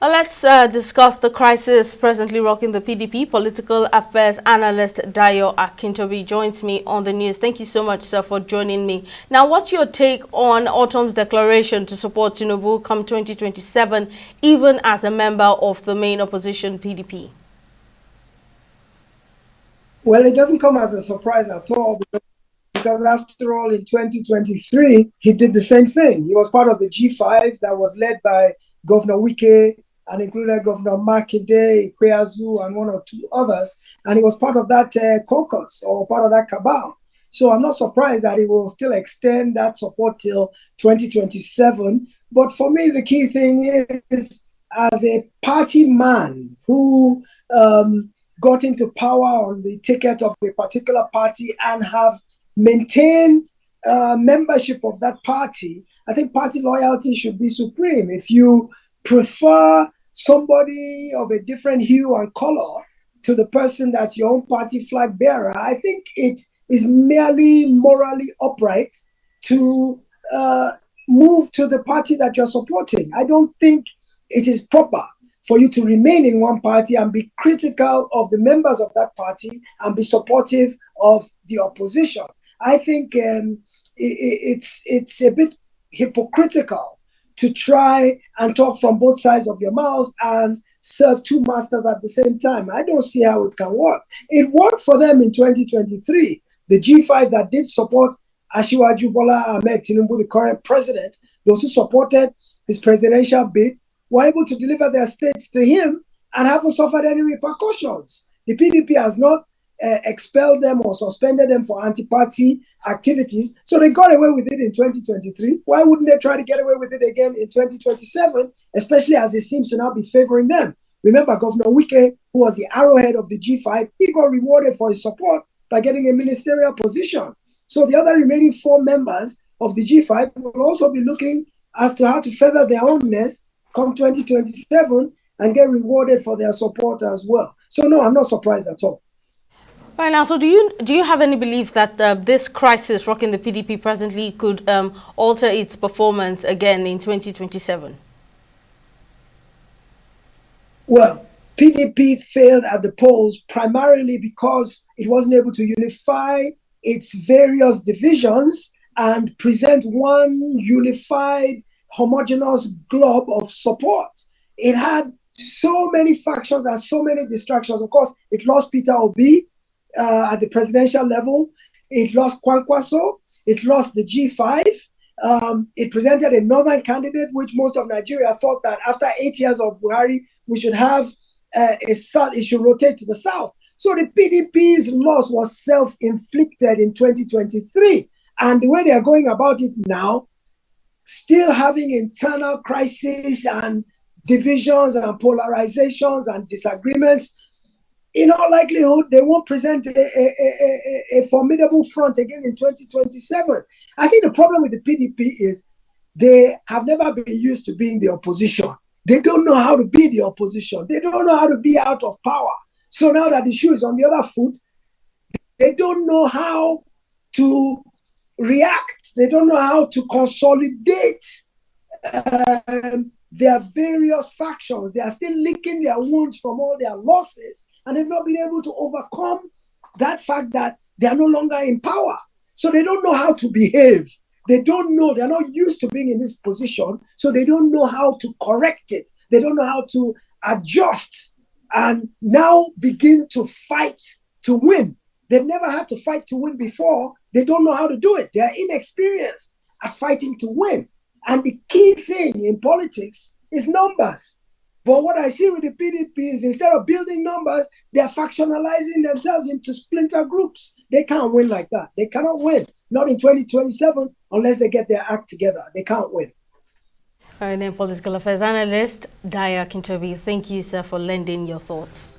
Let's discuss the crisis presently rocking the PDP. Political affairs analyst Dayo Akintobi joins me on the news. Thank you so much, sir, for joining me. Now, what's your take on Autumn's declaration to support Tinubu come 2027, even as a member of the main opposition PDP? Well, it doesn't come as a surprise at all because after all, in 2023, he did the same thing. He was part of the G5 that was led by Governor Wike and included Governor Makinde, Ikweazu, and one or two others. And he was part of that caucus or part of that cabal. So I'm not surprised that he will still extend that support till 2027. But for me, the key thing is, as a party man who got into power on the ticket of a particular party and have maintained membership of that party, I think party loyalty should be supreme. If you prefer somebody of a different hue and color to the person that's your own party flag bearer, I think it is merely morally upright to move to the party that you're supporting. I don't think it is proper for you to remain in one party and be critical of the members of that party and be supportive of the opposition. I think it's a bit hypocritical to try and talk from both sides of your mouth and serve two masters at the same time. I don't see how it can work. It worked for them in 2023. The G5 that did support Asiwaju Bola Ahmed Tinubu, the current president, those who supported his presidential bid, were able to deliver their states to him and haven't suffered any repercussions. The PDP has not expelled them or suspended them for anti-party activities. So they got away with it in 2023. Why wouldn't they try to get away with it again in 2027, especially as it seems to now be favoring them? Remember, Governor Wike, who was the arrowhead of the G5, he got rewarded for his support by getting a ministerial position. So the other remaining 4 members of the G5 will also be looking as to how to feather their own nest come 2027 and get rewarded for their support as well. So no, I'm not surprised at all. Right now, so do you have any belief that this crisis rocking the PDP presently could alter its performance again in 2027? Well, PDP failed at the polls primarily because it wasn't able to unify its various divisions and present one unified, homogeneous globe of support. It had so many factions and so many distractions. Of course, it lost Peter Obi at the presidential level. It lost Kwankwaso. It lost the G5. It presented a northern candidate, which most of Nigeria thought that after 8 years of Buhari, we should have it should rotate to the south. So the PDP's loss was self-inflicted in 2023. And the way they are going about it now, still having internal crises and divisions and polarizations and disagreements, in all likelihood, they won't present a formidable front again in 2027. I think the problem with the PDP is they have never been used to being the opposition. They don't know how to be the opposition. They don't know how to be out of power. So now that the shoe is on the other foot, they don't know how to react. They don't know how to consolidate their various factions. They are still licking their wounds from all their losses, and they've not been able to overcome that fact that they are no longer in power. So they don't know how to behave. They don't know, they're not used to being in this position, so they don't know how to correct it. They don't know how to adjust and now begin to fight to win. They've never had to fight to win before. They don't know how to do it. They are inexperienced at fighting to win. And the key thing in politics is numbers. But what I see with the PDP is instead of building numbers, they're factionalizing themselves into splinter groups. They can't win like that. They cannot win. Not in 2027 unless they get their act together. They can't win. All right, then, political affairs analyst Dayo Akintobi, thank you, sir, for lending your thoughts.